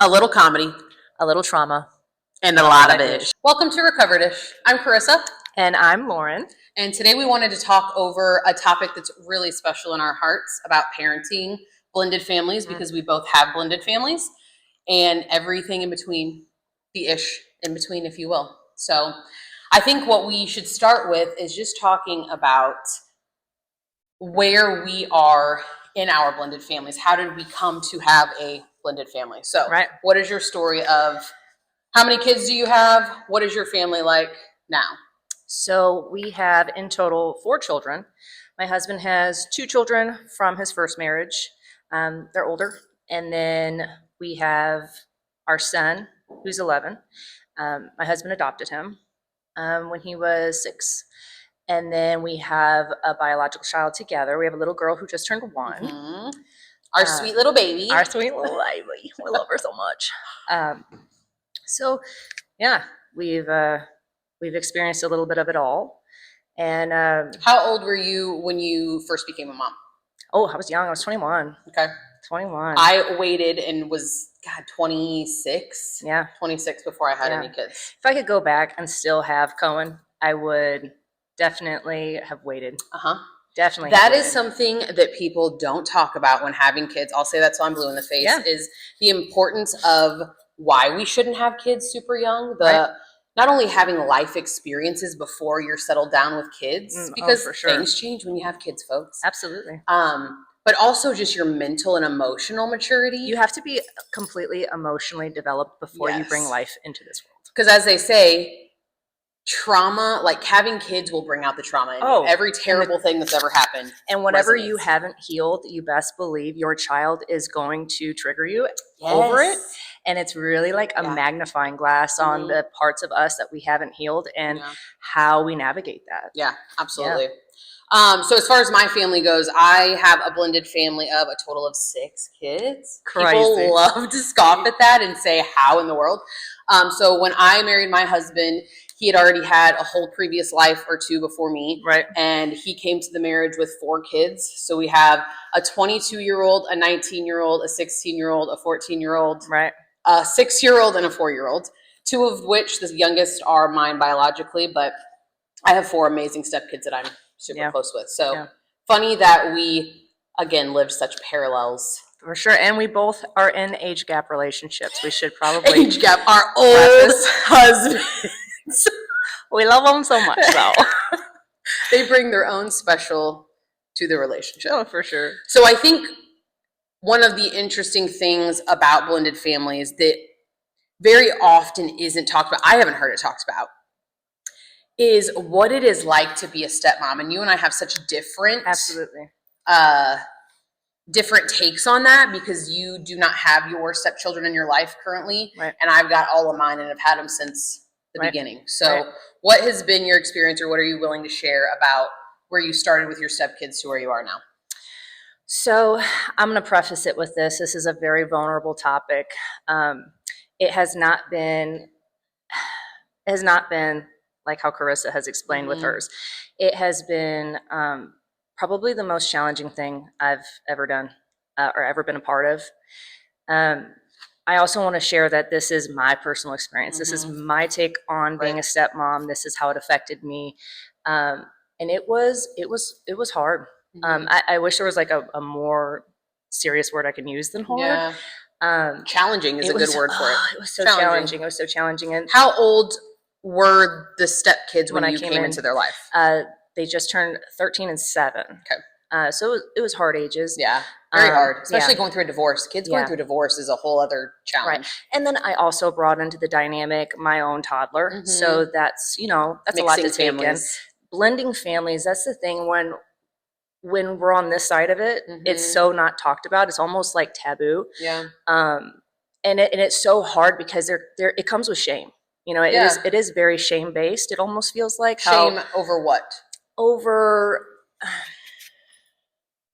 a little comedy, a little trauma, and a lot of ish. Welcome to Recovered-ish. I'm Carissa. And I'm Lauren. And today we wanted to talk over a topic that's really special in our hearts about parenting blended families, because we both have blended families and everything in between, the ish in between, if you will. So I think what we should start with is just talking about where we are in our blended families. How did we come to have a blended family? So What is your story of how many kids do you have? What is your family like now? So we have in total 4 children. My husband has 2 children from his first marriage. They're older. And then we have our son, who's 11. My husband adopted him when he was 6. And then we have a biological child together. We have a little girl who just turned 1. Mm-hmm. Our sweet little baby. Our sweet little baby. We love her so much. So, yeah, we've experienced a little bit of it all. And how old were you when you first became a mom? Oh, I was young. I was 21. Okay. 21. I waited and was, 26. Yeah. 26 before I had any kids. If I could go back and still have Cohen, I would definitely have waited. Definitely. That is something that people don't talk about when having kids. I'll say that till I'm blue in the face, is the importance of why we shouldn't have kids super young. Not only having life experiences before you're settled down with kids, because things change when you have kids, folks. Absolutely. But also just your mental and emotional maturity. You have to be completely emotionally developed before you bring life into this world. Because as they say, trauma, like having kids will bring out the trauma in you. Every terrible thing that's ever happened. And whatever you haven't healed, you best believe your child is going to trigger you over it. And it's really like a magnifying glass on the parts of us that we haven't healed and how we navigate that. Yeah, absolutely. So as far as my family goes, I have a blended family of a total of 6 kids. Crazy. People love to scoff at that and say, how in the world? So when I married my husband, he had already had a whole previous life or 2 before me. Right. And he came to the marriage with 4 kids. So we have a 22-year-old, a 19-year-old, a 16-year-old, a 14-year-old, right, a 6-year-old, and a 4-year-old. 2 of which, the youngest, are mine biologically, but I have 4 amazing stepkids that I'm super close with. So funny that we, again, lived such parallels. For sure. And we both are in age gap relationships. We should probably age gap our old husbands. We love them so much, though. They bring their own special to the relationship. Oh, for sure. So I think one of the interesting things about blended families that very often isn't talked about, I haven't heard it talked about, is what it is like to be a stepmom. And you and I have such different, different takes on that, because you do not have your stepchildren in your life currently, and I've got all of mine and have had them since the beginning. So what has been your experience, or what are you willing to share about where you started with your stepkids to where you are now? So I'm going to preface it with this. This is a very vulnerable topic. It has not been like how Carissa has explained with hers. It has been probably the most challenging thing I've ever done or ever been a part of. I also want to share that this is my personal experience. This is my take on being a stepmom. This is how it affected me. And it was hard. I wish there was like a more serious word I can use than hard. Challenging is a good word for it. It was so challenging. It was so challenging. And how old were the stepkids when you came into their life? They just turned 13 and 7. Okay. So it was hard ages. Yeah, very hard, especially going through a divorce. Kids going through a divorce is a whole other challenge. Right. And then I also brought into the dynamic my own toddler. So that's, that's mixing a lot to take in. families. Blending families, that's the thing when we're on this side of it, it's so not talked about. It's almost like taboo. Yeah. And it's so hard because it comes with shame. It is very shame based. It almost feels like shame over what? Over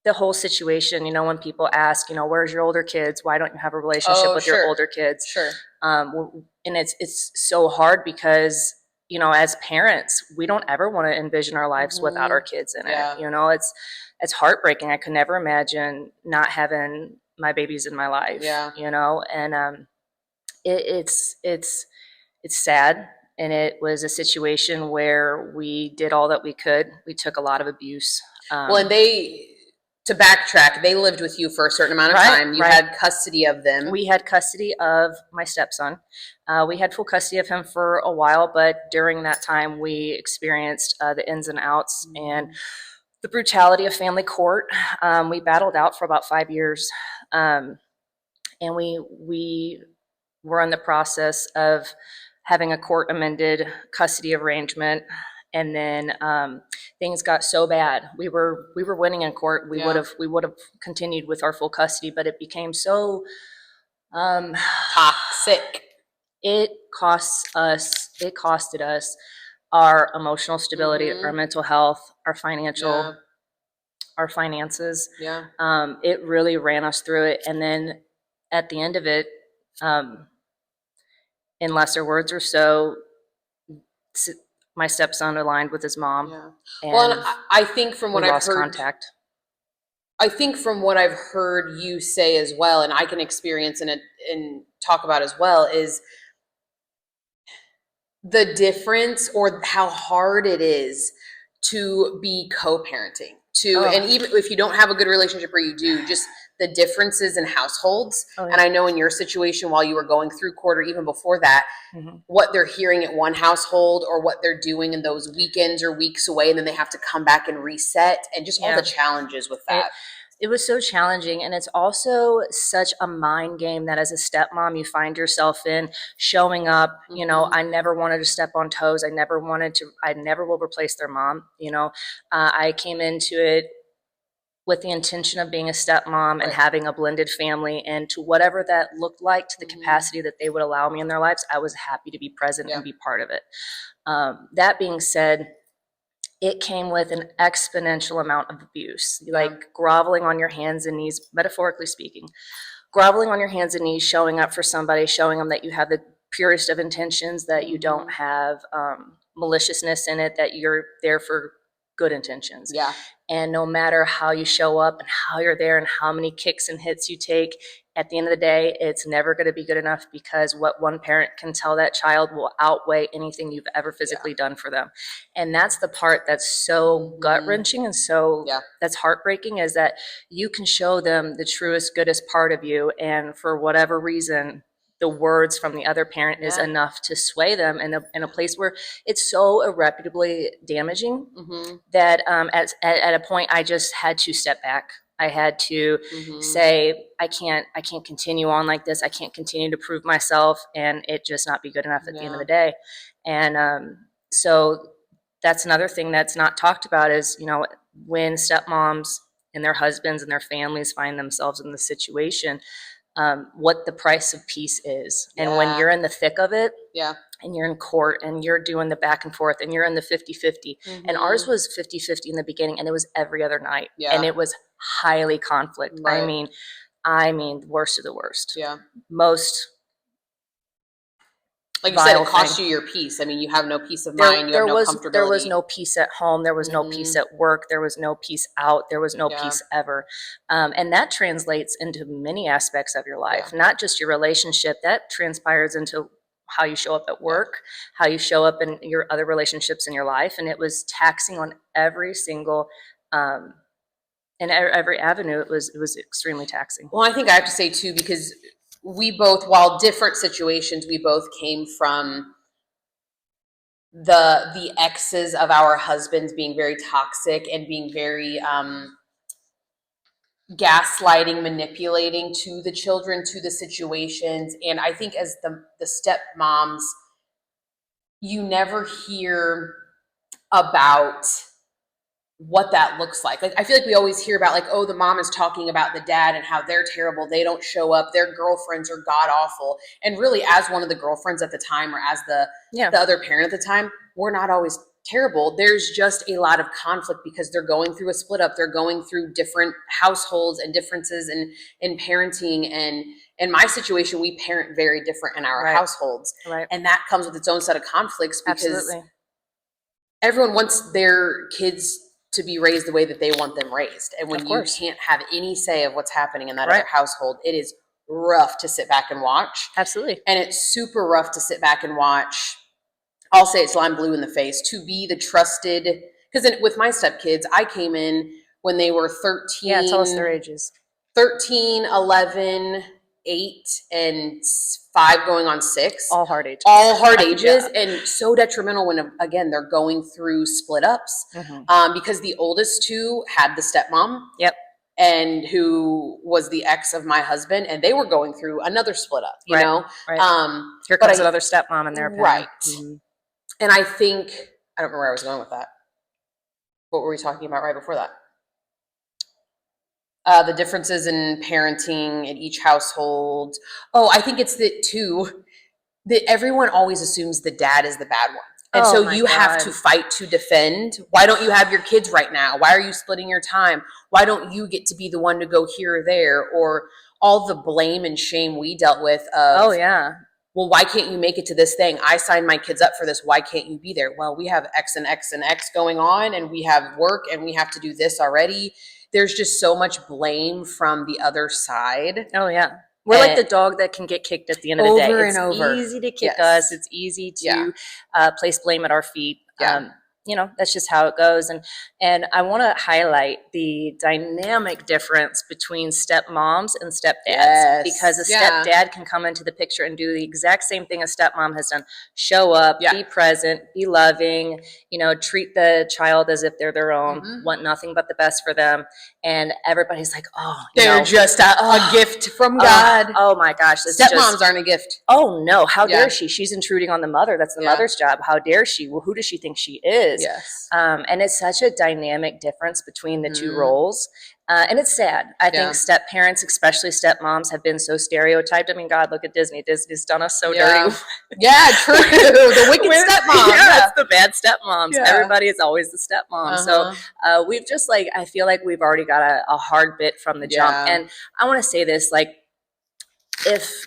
the whole situation. When people ask, where's your older kids? Why don't you have a relationship with your older kids? Sure. And it's so hard because as parents, we don't ever want to envision our lives without our kids in it. It's heartbreaking. I could never imagine not having my babies in my life. Yeah. And it's sad, and it was a situation where we did all that we could. We took a lot of abuse. Well, and to backtrack, they lived with you for a certain amount of Right, time. You right. had custody of them. We had custody of my stepson. We had full custody of him for a while, but during that time, we experienced the ins and outs and the brutality of family court. We battled out for about 5 years, and we were in the process of having a court amended custody arrangement, and then things got so bad. We were winning in court. We Yeah. would have continued with our full custody, but it became so Toxic. it costed us our emotional stability, Mhm. our mental health, our Yeah. our finances. Yeah. It really ran us through it. And then at the end of it, in lesser words or so, my stepson aligned with his mom, Yeah. and Well, and I think from we what I've lost heard, contact. I think from what I've heard you say as well, and I can experience and talk about as well, is the difference or how hard it is to be co-parenting. Oh. And even if you don't have a good relationship or you do, just the differences in households. Oh, yeah. And I know in your situation while you were going through court or even before that, Mhm. what they're hearing at one household or what they're doing in those weekends or weeks away, and then they have to come back and reset, and just all Yeah. the challenges with that. It was so challenging, and it's also such a mind game that as a stepmom you find yourself in, showing up. You know, Mhm. I never wanted to step on toes. I never will replace their mom. You know, I came into it with the intention of being a stepmom and Right. having a blended family, and to whatever that looked like, to the Mhm. capacity that they would allow me in their lives, I was happy to be present Yeah. and be part of it. That being said, it came with an exponential amount of abuse, like groveling on your hands and knees, metaphorically speaking, groveling on your hands and knees, showing up for somebody, showing them that you have the purest of intentions, that you don't have maliciousness in it, that you're there for good intentions. Yeah. And no matter how you show up and how you're there and how many kicks and hits you take, at the end of the day, it's never going to be good enough, because what one parent can tell that child will outweigh anything you've ever physically done for them. And that's the part that's so gut wrenching and so that's heartbreaking, is that you can show them the truest, goodest part of you, and for whatever reason, the words from the other parent is enough to sway them in a place where it's so irreparably damaging that at a point I just had to step back. I had to say, I can't continue on like this. I can't continue to prove myself and it just not be good enough at the end of the day. And so that's another thing that's not talked about is, you know, when stepmoms and their husbands and their families find themselves in this situation, what the price of peace is. And when you're in the thick of it, and you're in court and you're doing the back and forth and you're in the 50-50, and ours was 50-50 in the beginning, and it was every other night, and it was highly conflict. I mean the worst of the worst. Most, like you said, it cost you your peace. I mean, you have no peace of mind. You have no comfortability. There was no peace at home. There was no peace at work. There was no peace out. There was no peace ever. And that translates into many aspects of your life, not just your relationship. That transpires into how you show up at work, how you show up in your other relationships in your life. And it was taxing on every single, in every avenue. It was extremely taxing. Well, I think I have to say too, because we both, while different situations, we both came from the exes of our husbands being very toxic and being very gaslighting, manipulating to the children, to the situations. And I think as the stepmoms, you never hear about what that looks like. Like, I feel like we always hear about, like, oh, the mom is talking about the dad and how they're terrible. They don't show up. Their girlfriends are god awful. And really, as one of the girlfriends at the time, or as the other parent at the time, we're not always terrible. There's just a lot of conflict because they're going through a split up. They're going through different households and differences in parenting. And in my situation, we parent very different in our households. And that comes with its own set of conflicts, because everyone wants their kids to be raised the way that they want them raised. And when you can't have any say of what's happening in that other household, it is rough to sit back and watch. Absolutely. And it's super rough to sit back and watch. I'll say it till I'm blue in the face, to be the trusted, because with my stepkids, I came in when they were 13. Yeah, tell us their ages. 13, 11, 8, and 5 going on 6. All hard ages. All hard ages, Yeah. and so detrimental when, again, they're going through split ups. Because the oldest 2 had the stepmom. Yep. And who was the ex of my husband, and they were going through another split up, you know? Right. Here but comes another stepmom in their opinion. Right. And I think, I don't remember where I was going with that. What were we talking about right before that? The differences in parenting in each household. Oh, I think it's that too, that everyone always assumes the dad is the bad one. And so you have to fight to defend. Why don't you have your kids right now? Why are you splitting your time? Why don't you get to be the one to go here or there? Or all the blame and shame we dealt with of, oh yeah, well, why can't you make it to this thing? I signed my kids up for this. Why can't you be there? Well, we have X and X and X going on, and we have work, and we have to do this already. There's just so much blame from the other side. Oh yeah. We're like the dog that can get kicked at the end of the day. It's easy to kick us. It's easy to place blame at our feet. You know, that's just how it goes. And I want to highlight the dynamic difference between stepmoms and stepdads, because a stepdad can come into the picture and do the exact same thing a stepmom has done. Show up, be present, be loving, you know, treat the child as if they're their own, want nothing but the best for them. And everybody's like, oh, they're just a gift from God. Oh my gosh. Stepmoms aren't a gift. Oh no, how dare she? She's intruding on the mother. That's the mother's job. How dare she? Well, who does she think she is? Yes. And it's such a dynamic difference between the two roles. And it's sad. I think step parents, especially stepmoms, have been so stereotyped. I mean, God, look at Disney. Disney's done us so dirty. Yeah, true. The wicked stepmom. Yeah, it's the bad stepmoms. Everybody is always the stepmom. So we've just I feel like we've already got a hard bit from the jump. And I want to say this, if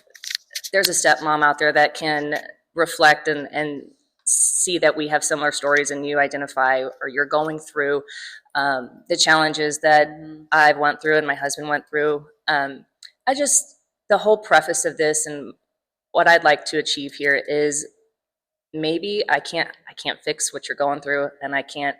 there's a stepmom out there that can reflect and see that we have similar stories, and you identify or you're going through the challenges that I've went through and my husband went through. The whole preface of this and what I'd like to achieve here is, maybe I can't fix what you're going through, and I can't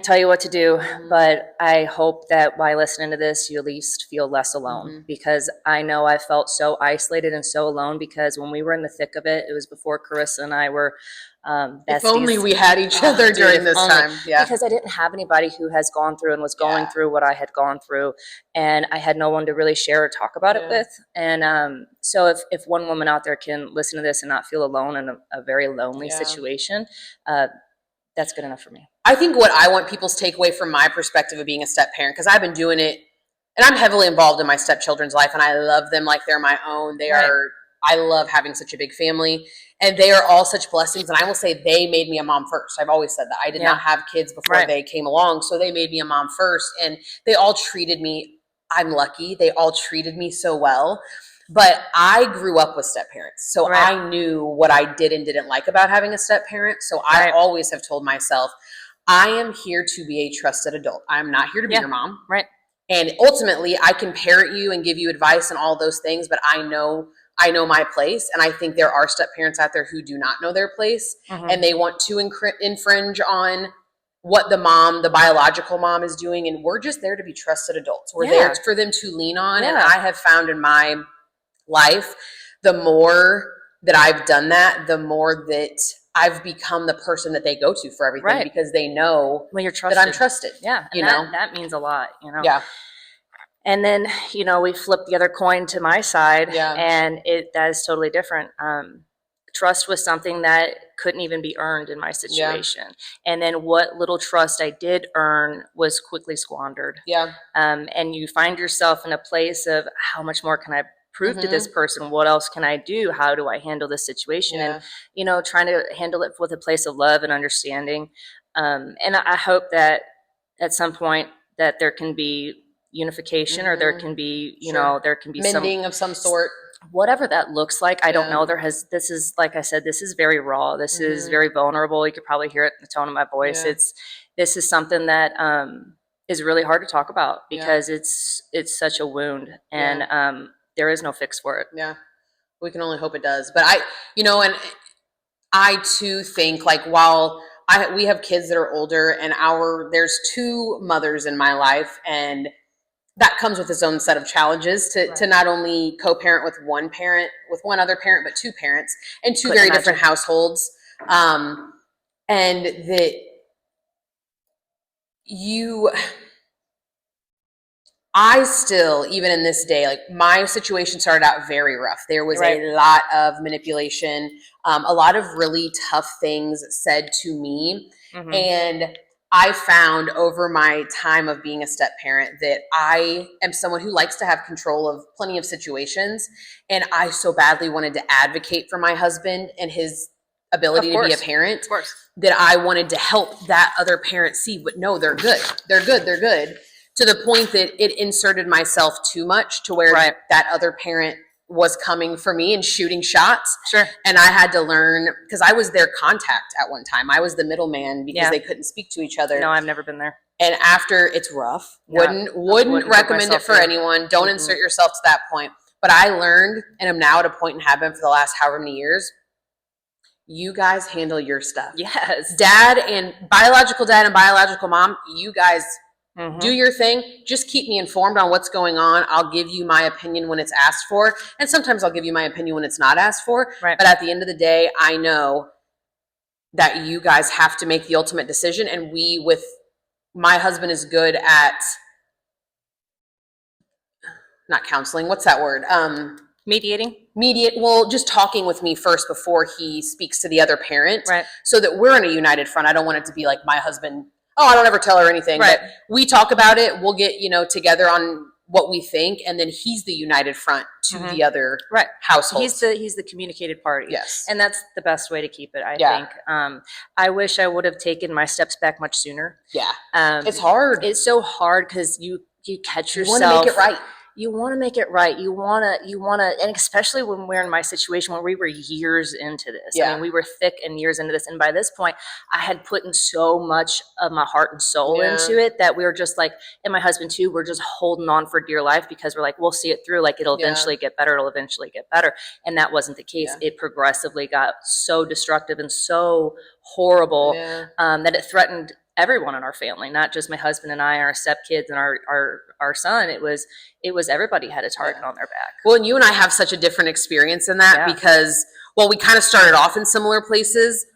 tell you what to do, but I hope that by listening to this, you at least feel less alone, because I know I felt so isolated and so alone, because when we were in the thick of it, it was before Carissa and I were besties. If only we had each other during this time. Yeah. Because I didn't have anybody who has gone through and was going through what I had gone through, and I had no one to really share or talk about it with. And so if one woman out there can listen to this and not feel alone in a very lonely situation, that's good enough for me. I think what I want people's takeaway from my perspective of being a step parent, because I've been doing it, and I'm heavily involved in my stepchildren's life, and I love them like they're my own. They are, I love having such a big family, and they are all such blessings. And I will say they made me a mom first. I've always said that. I did not have kids before they came along, so they made me a mom first, and they all treated me, I'm lucky, they all treated me so well. But I grew up with step parents, so I knew what I did and didn't like about having a step parent. So I always have told myself, I am here to be a trusted adult. I'm not here to be your mom. Right. And ultimately, I can parent you and give you advice and all those things, but I know my place. And I think there are step parents out there who do not know their place, and they want to infringe on what the biological mom is doing. And we're just there to be trusted adults. We're there for them to lean on. And I have found in my life, the more that I've done that, the more that I've become the person that they go to for everything, because they know when you're trusted, that I'm trusted. Yeah. You know, know, that means a lot, you know? Yeah. And then, you know, we flip the other coin to my side, and that is totally different. Trust was something that couldn't even be earned in my situation. And then what little trust I did earn was quickly squandered. And you find yourself in a place of, how much more can I prove to this person? What else can I do? How do I handle this situation? And, you know, trying to handle it with a place of love and understanding. And I hope that at some point that there can be unification, or there can be, you know, there can be mending of some sort. Whatever that looks like. I don't know. This is, like I said, this is very raw. This is very vulnerable. You could probably hear it in the tone of my voice. This is something that, is really hard to talk about because it's such a wound, and there is no fix for it. Yeah. We can only hope it does. But and I too think like while we have kids that are older and there's two mothers in my life, and that comes with its own set of challenges to not only co-parent with one other parent, but two parents and two very different households. And that I still, even in this day, like my situation started out very rough. There was a lot of manipulation, a lot of really tough things said to me. Mm-hmm. And I found over my time of being a step parent that I am someone who likes to have control of plenty of situations. And I so badly wanted to advocate for my husband and his ability to be a parent that I wanted to help that other parent see, but no, they're good. They're good. They're good. To the point that it inserted myself too much to where that other parent was coming for me and shooting shots. Sure. And I had to learn, because I was their contact at one time. I was the middleman because they couldn't speak to each other. No, I've never been there. And after, it's rough. Yeah. Wouldn't recommend it for anyone. Don't insert yourself to that point. But I learned, and I'm now at a point and have been for the last however many years, you guys handle your stuff. Yes. Biological dad and biological mom, you guys do your thing. Just keep me informed on what's going on. I'll give you my opinion when it's asked for. And sometimes I'll give you my opinion when it's not asked for. Right. But at the end of the day, I know that you guys have to make the ultimate decision. And my husband is good at not counseling. What's that word? Mediating? Well, just talking with me first before he speaks to the other parent. Right. So that we're in a united front. I don't want it to be like my husband, I don't ever tell her anything. Right. But we talk about it. We'll get, together on what we think. And then he's the united front to the other household. He's the communicated party. Yes. And that's the best way to keep it, I think. I wish I would have taken my steps back much sooner. Yeah. It's hard. It's so hard because you catch yourself. You want to make it right. You want to make it right. You want to, and especially when we're in my situation where we were years into this. Yeah. I mean, we were thick and years into this. And by this point, I had put in so much of my heart and soul into it that we were just like, and my husband too, we're just holding on for dear life because we're like, we'll see it through. Like it'll eventually get better. It'll eventually get better. And that wasn't the case. Yeah. It progressively got so destructive and so horrible that it threatened everyone in our family, not just my husband and I, our stepkids and our son. It was everybody had a target on their back. Well, and you and I have such a different experience in that because, we kind of started off in similar places.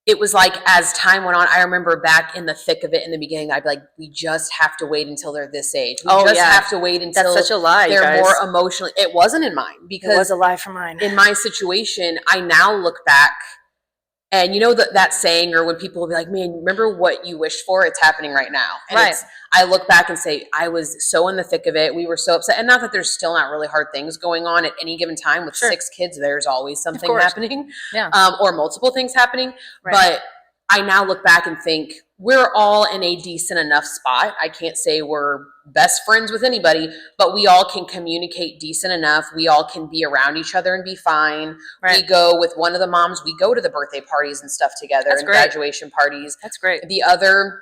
It was like, as time went on, I remember back in the thick of it in the beginning, I'd be like, we just have to wait until they're this age. We have to wait until that's such a lie, they're more emotionally. It wasn't in mine because it was a lie for mine. In my situation, I now look back. And that saying, or when people will be like, man, remember what you wished for? It's happening right now. And I look back and say, I was so in the thick of it. We were so upset. And not that there's still not really hard things going on at any given time. With 6 kids, there's always something happening. Yeah. Or multiple things happening. Right. But I now look back and think we're all in a decent enough spot. I can't say we're best friends with anybody, but we all can communicate decent enough. We all can be around each other and be fine. Right. We go with one of the moms. We go to the birthday parties and stuff together. That's and great. Graduation parties. That's great. The other,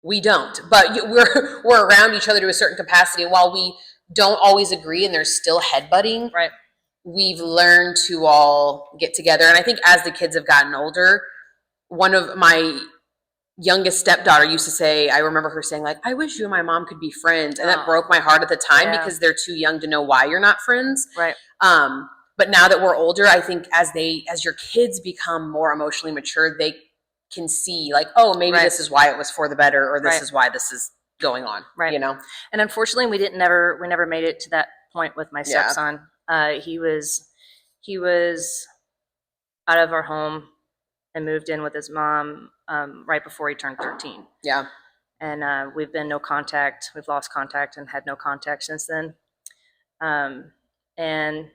we don't. But we're around each other to a certain capacity. And while we don't always agree and there's still headbutting, we've learned to all get together. And I think as the kids have gotten older, one of my youngest stepdaughter used to say, I remember her saying, like, I wish you and my mom could be friends. And that broke my heart at the time because they're too young to know why you're not friends. Right. But now that we're older, I think as your kids become more emotionally mature, they can see like, oh, maybe this is why it was for the better, or this is why this is going on. Right. And unfortunately we never made it to that point with my stepson. He was out of our home and moved in with his mom right before he turned 13. Yeah. And we've been no contact. We've lost contact and had no contact since then. And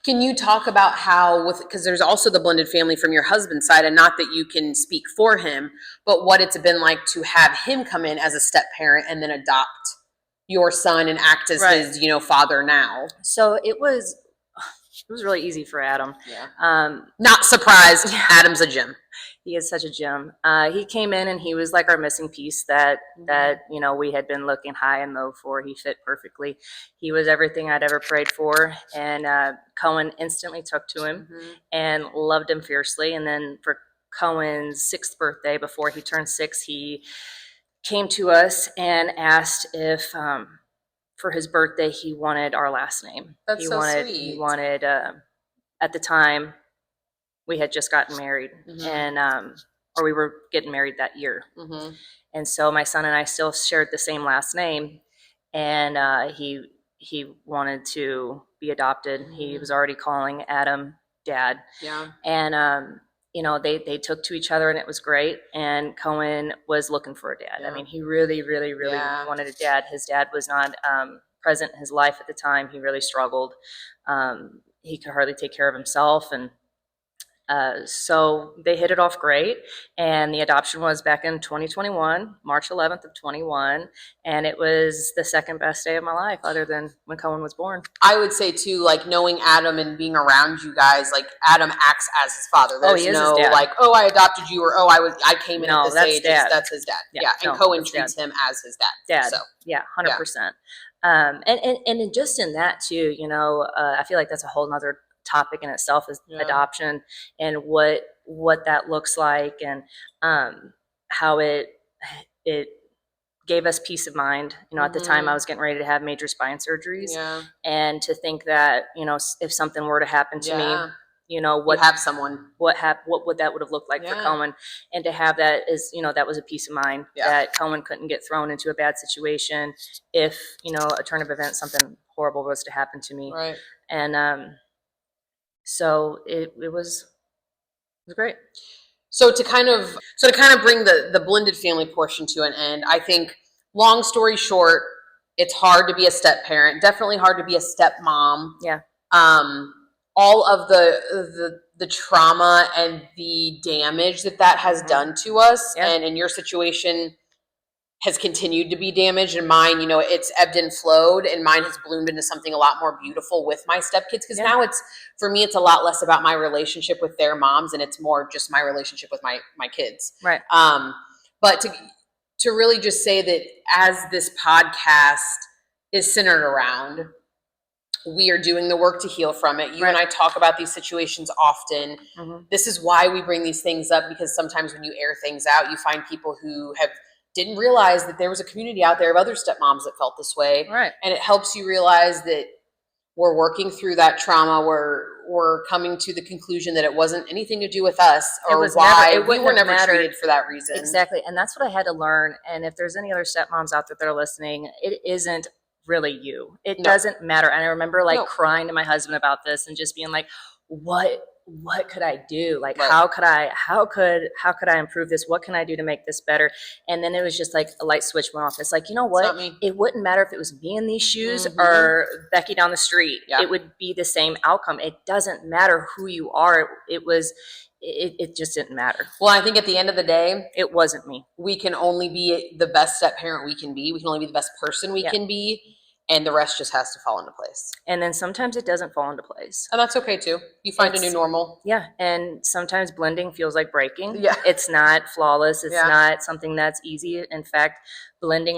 can you talk about how, because there's also the blended family from your husband's side, and not that you can speak for him, but what it's been like to have him come in as a step parent and then adopt your son and act as his, father now? So it was really easy for Adam. Yeah. Not surprised. Adam's a gym. He is such a gem. He came in and he was like our missing piece that we had been looking high and low for. He fit perfectly. He was everything I'd ever prayed for, and Cohen instantly took to him and loved him fiercely. And then for Cohen's 6th birthday, before he turned 6, he came to us and asked if for his birthday he wanted our last name. That's he so wanted sweet. he wanted at the time we had just gotten married, and or we were getting married that year. And so my son and I still shared the same last name, and he wanted to be adopted. He was already calling Adam Dad. Yeah. And they took to each other, and it was great. And Cohen was looking for a dad. Yeah. I mean, he really, really, really wanted a dad. His dad was not present in his life at the time. He really struggled. He could hardly take care of himself, and so they hit it off great, and the adoption was back in 2021, March 11th of 21, and it was the second best day of my life, other than when Cohen was born. I would say too, like knowing Adam and being around you guys, like Adam acts as his father. There's he is no his dad. like, oh, I adopted you, or oh, I came in No, at this that's age. dad. That's his dad. Yeah, And no, Cohen that's treats him as his dad. Dad. So Yeah, 100%. And just in that too, I feel like that's a whole nother topic in itself, is adoption and what that looks like, and how it gave us peace of mind. At the time I was getting ready to have major spine surgeries, and to think that if something were to happen to me, what you have someone, what would that would have looked like for Cohen, and to have that is that was a peace of mind that Cohen couldn't get thrown into a bad situation if a turn of events, something horrible was to happen to me. Right. And so it was great. So to kind of bring the blended family portion to an end, I think, long story short, it's hard to be a step parent. Definitely hard to be a stepmom. Yeah. All of the trauma and the damage that has done to us, and in your situation has continued to be damaged, and mine, it's ebbed and flowed, and mine has bloomed into something a lot more beautiful with my stepkids, because now for me it's a lot less about my relationship with their moms, and it's more just my relationship with my kids. Right. But to really just say that, as this podcast is centered around, we are doing the work to heal from it. You and I talk about these situations often. This is why we bring these things up, because sometimes when you air things out, you find people who didn't realize that there was a community out there of other stepmoms that felt this way. Right. And it helps you realize that we're working through that trauma. We're coming to the conclusion that it wasn't anything to do with us, or why we were never treated for that reason. Exactly. And that's what I had to learn. And if there's any other stepmoms out there that are listening, it isn't really you. It doesn't matter. And I remember crying to my husband about this and just being like, what could I do? Like, how could I improve this? What can I do to make this better? And then it was just like a light switch went off. It's like, you know what? It wouldn't matter if it was me in these shoes or Becky down the street. Yeah. It would be the same outcome. It doesn't matter who you are. It just didn't matter. Well, I think at the end of the day, it wasn't me. We can only be the best step parent we can be. We can only be the best person we can be. And the rest just has to fall into place. And then sometimes it doesn't fall into place. And that's okay too. You find a new normal. Yeah. And sometimes blending feels like breaking. Yeah. It's not flawless. It's not something that's easy. In fact, blending,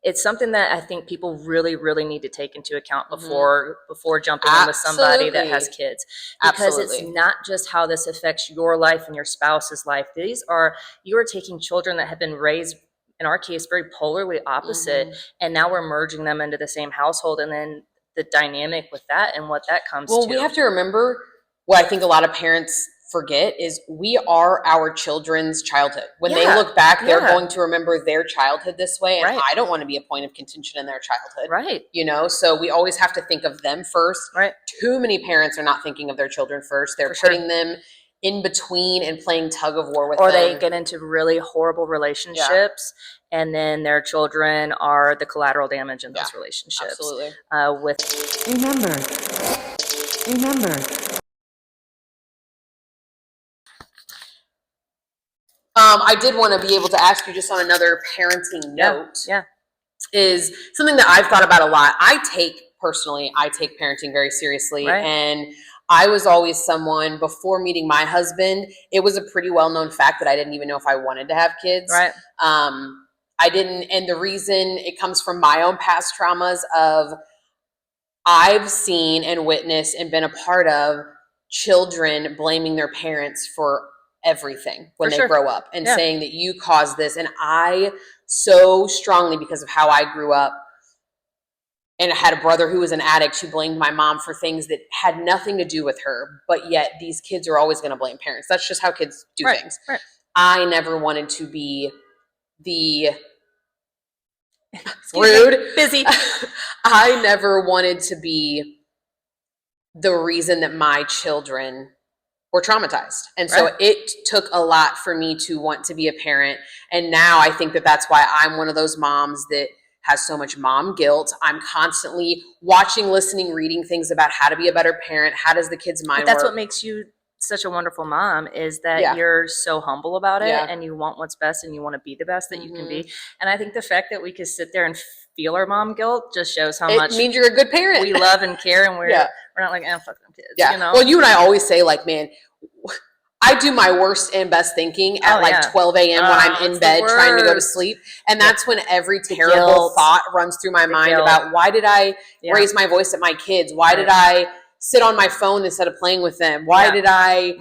it's something that I think people really, really need to take into account before jumping in with somebody that has kids. Because it's not just how this affects your life and your spouse's life. You are taking children that have been raised, in our case, very polarly opposite, and now we're merging them into the same household, and then the dynamic with that and what that comes to. Well, we have to remember, what I think a lot of parents forget is, we are our children's childhood. When they look back, they're going to remember their childhood this way, and I don't want to be a point of contention in their childhood. Right. So we always have to think of them first. Right. Too many parents are not thinking of their children first. They're putting them in between and playing tug of war with them. Or they get into really horrible relationships, and then their children are the collateral damage in those relationships. Absolutely. Remember. I did want to be able to ask you, just on another parenting note, is something that I've thought about a lot. I take parenting very seriously, and I was always someone, before meeting my husband, it was a pretty well-known fact that I didn't even know if I wanted to have kids. Right. I didn't, and the reason it comes from my own past traumas of I've seen and witnessed and been a part of children blaming their parents for everything when they grow up and saying that you caused this. And I so strongly, because of how I grew up, and I had a brother who was an addict who blamed my mom for things that had nothing to do with her, but yet these kids are always going to blame parents. That's just how kids do things. Right. I never wanted to be the rude. Busy. I never wanted to be the reason that my children were traumatized. And so it took a lot for me to want to be a parent. And now I think that that's why I'm one of those moms that has so much mom guilt. I'm constantly watching, listening, reading things about how to be a better parent. How does the kid's mind work? That's what makes you such a wonderful mom, is that you're so humble about it and you want what's best and you want to be the best that you can be. And I think the fact that we could sit there and feel our mom guilt just shows how much it means you're a good parent. We love and care, and we're not like, fuck them kids. Yeah. You know? Well, you and I always say, like, man, I do my worst and best thinking at 12 a.m. when I'm in bed trying to go to sleep. And that's when every terrible thought runs through my mind about, why did I raise my voice at my kids? Why did I sit on my phone instead of playing with them? Why did I,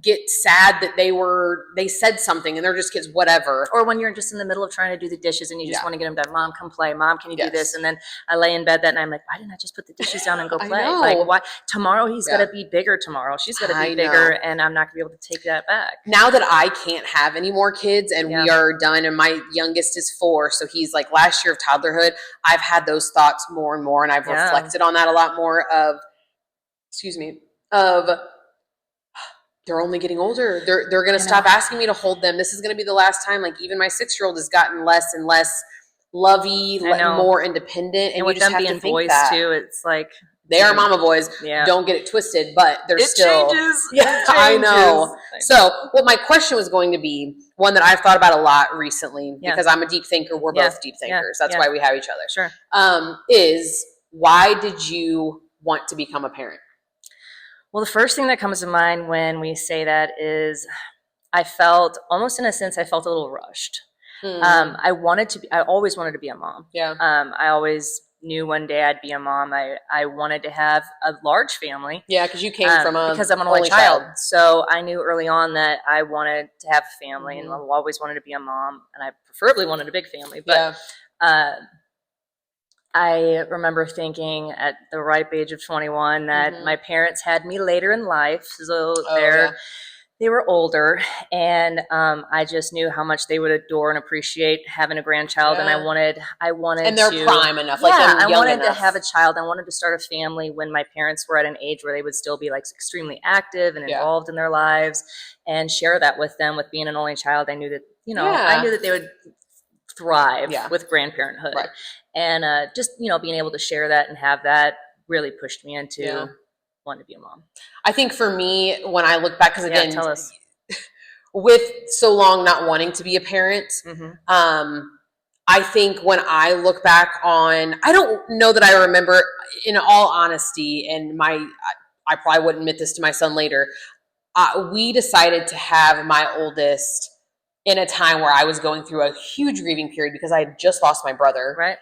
get sad that they said something and they're just kids, whatever. Or when you're just in the middle of trying to do the dishes and you just want to get them done. Mom, come play. Mom, can you do this? And then I lay in bed that night. I'm like, why didn't I just put the dishes down and go play? Like, why? Tomorrow he's got to be bigger tomorrow. She's got to be bigger, and I'm not going to be able to take that back. Now that I can't have any more kids and we are done, and my youngest is 4, so he's like last year of toddlerhood, I've had those thoughts more and more, and I've reflected on that a lot more of they're only getting older. They're going to stop asking me to hold them. This is going to be the last time. Like, even my 6-year-old has gotten less and less lovey, more independent. And with them being boys too, it's like they are mama boys. Yeah. Don't get it twisted, but they're still changes. Yeah, I know. So, well, my question was going to be one that I've thought about a lot recently because I'm a deep thinker. We're both deep thinkers. That's why we have each other. Sure. Is why did you want to become a parent? Well, the first thing that comes to mind when we say that is I felt, almost in a sense, I felt a little rushed. I always wanted to be a mom. Yeah. I always knew one day I'd be a mom. I wanted to have a large family. Yeah, because you came from because I'm an only child. So I knew early on that I wanted to have a family and I always wanted to be a mom, and I preferably wanted a big family. But I remember thinking at the ripe age of 21 that my parents had me later in life. So they were older, and I just knew how much they would adore and appreciate having a grandchild. And I wanted and they're prime enough. I wanted to have a child. I wanted to start a family when my parents were at an age where they would still be like extremely active and involved in their lives, and share that with them. With being an only child, I knew that, I knew that they would thrive with grandparenthood. Right. And just, being able to share that and have that really pushed me into wanting to be a mom. I think for me, when I look back, because again, tell us. With so long not wanting to be a parent, I think when I look back on, I don't know that I remember, in all honesty, and I probably wouldn't admit this to my son later, we decided to have my oldest in a time where I was going through a huge grieving period because I had just lost my brother. Right.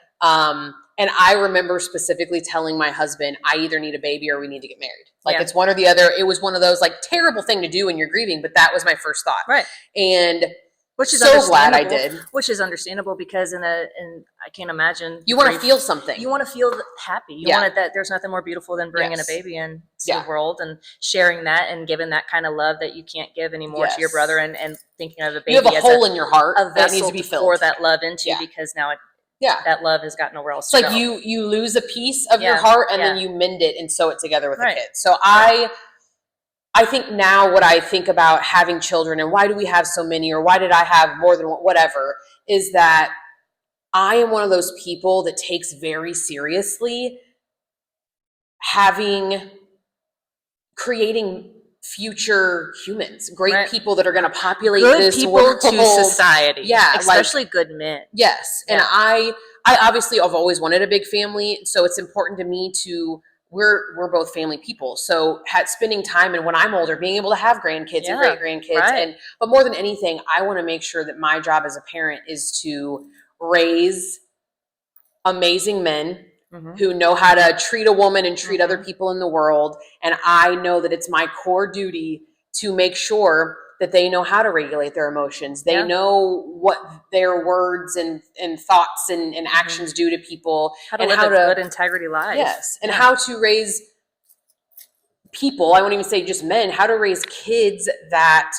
And I remember specifically telling my husband, I either need a baby or we need to get married. Like it's one or the other. It was one of those like terrible thing to do when you're grieving, but that was my first thought. Right. And which is so glad I did. Which is understandable because I can't imagine. You want to feel something. You want to feel happy. You want that. There's nothing more beautiful than bringing a baby into the world and sharing that and giving that kind of love that you can't give anymore to your brother, and thinking of a baby. You have a hole in your heart that needs to be filled. Pour that love into because now that love has got nowhere else to go. It's like you lose a piece of your heart and then you mend it and sew it together with a kid. So I think now what I think about having children and why do we have so many, or why did I have more than one, whatever, is that I am one of those people that takes very seriously creating future humans, great people that are going to populate this world. Good people to society. Yeah. Especially good men. Yes. And I obviously I've always wanted a big family. So it's important to me to we're both family people. So spending time, and when I'm older, being able to have grandkids and great grandkids. right. But more than anything, I want to make sure that my job as a parent is to raise amazing men who know how to treat a woman and treat other people in the world. And I know that it's my core duty to make sure that they know how to regulate their emotions. They know what their words and thoughts and actions do to people. How to and live how a good integrity life. Yes. And how to raise people, I won't even say just men, how to raise kids that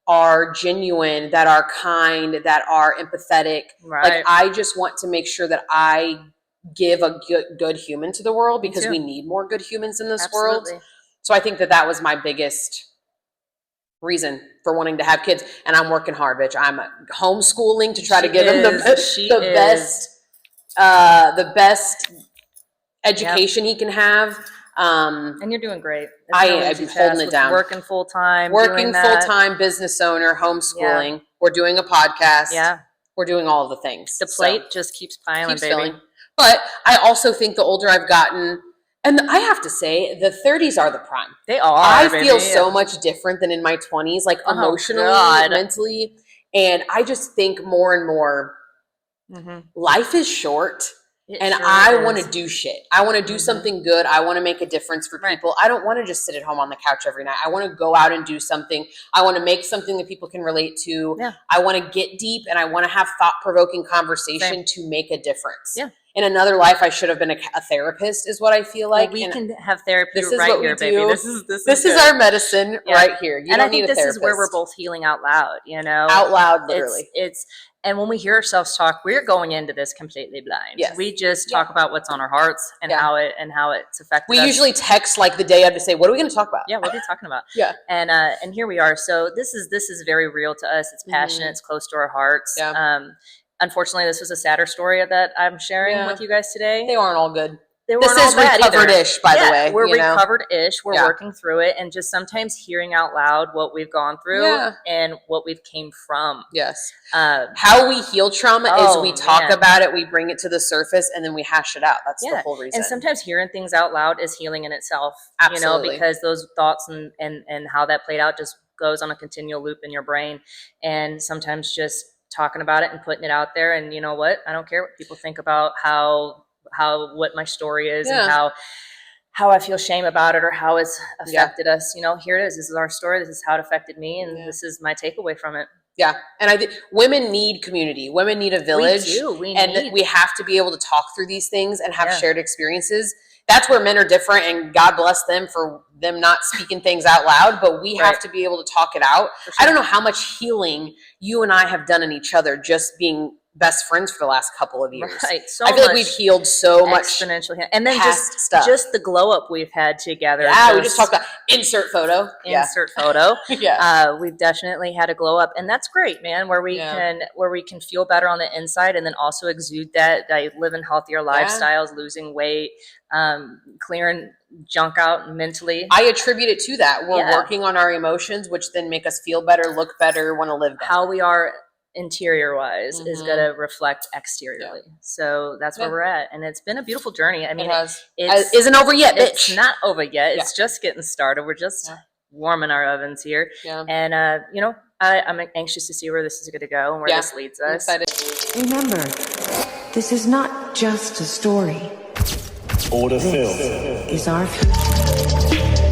are genuine, that are kind, that are empathetic. Right. Like, I just want to make sure that I give a good human to the world, because we need more good humans in this world. So I think that was my biggest reason for wanting to have kids. And I'm working hard, bitch. I'm homeschooling to try to give them the best education he can have. And you're doing great. I'm holding it down. Working full time. Business owner, homeschooling. We're doing a podcast. Yeah. We're doing all of the things. The plate just keeps piling, keeps baby. filling. But I also think the older I've gotten, and I have to say, the 30s are the prime. They are. I feel so much different than in my 20s, like emotionally, mentally. And I just think more and more, life is short. I want to do shit. I want to do something good. I want to make a difference for people. I don't want to just sit at home on the couch every night. I want to go out and do something. I want to make something that people can relate to. Yeah. I want to get deep, and I want to have thought-provoking conversation to make a difference. Yeah. In another life, I should have been a therapist, is what I feel like. Well, we can have therapy right here, baby. This is our medicine right here. You don't need a therapist. This is where we're both healing out loud, Out loud, literally. And when we hear ourselves talk, we're going into this completely blind. Yes. We just talk about what's on our hearts and how it's affected us. We usually text like the day of to say, what are we going to talk about? Yeah, what are we talking about? Yeah. And here we are. So this is very real to us. It's passionate. It's close to our hearts. Yeah. Unfortunately, this was a sadder story that I'm sharing with you guys today. They aren't all good. This is recovered-ish, by the way. We're recovered-ish. We're working through it, and just sometimes hearing out loud what we've gone through and what we've came from. Yes. How we heal trauma is we talk about it, we bring it to the surface, and then we hash it out. That's the whole reason. And sometimes hearing things out loud is healing in itself. Absolutely. Because those thoughts and how that played out just goes on a continual loop in your brain. And sometimes just talking about it and putting it out there, and you know what? I don't care what people think about what my story is and how I feel shame about it or how it's affected us. Here it is. This is our story. This is how it affected me, and this is my takeaway from it. Yeah. And I think women need community. Women need a village. We do. We have to be able to talk through these things and have shared experiences. That's where men are different, and God bless them for them not speaking things out loud, but we have to be able to talk it out. Sure. I don't know how much healing you and I have done in each other just being best friends for the last couple of years. Right. So I feel like we've healed so much. Exponentially. And then just the glow up we've had together. Yeah, we just talked about insert photo. Photo. We've definitely had a glow up, and that's great, man, where we can feel better on the inside and then also exude that by living healthier lifestyles, losing weight, clearing junk out mentally. I attribute it to that. We're working on our emotions, which then make us feel better, look better, want to live better. How we are interior wise is going to reflect exteriorly. So that's where we're at. And it's been a beautiful journey. I mean, it isn't over yet, bitch. It's not over yet. It's just getting started. We're just warming our ovens here. Yeah. And, I'm anxious to see where this is going to go and where this leads us. I'm excited. Remember, this is not just a story. Order Film is our future.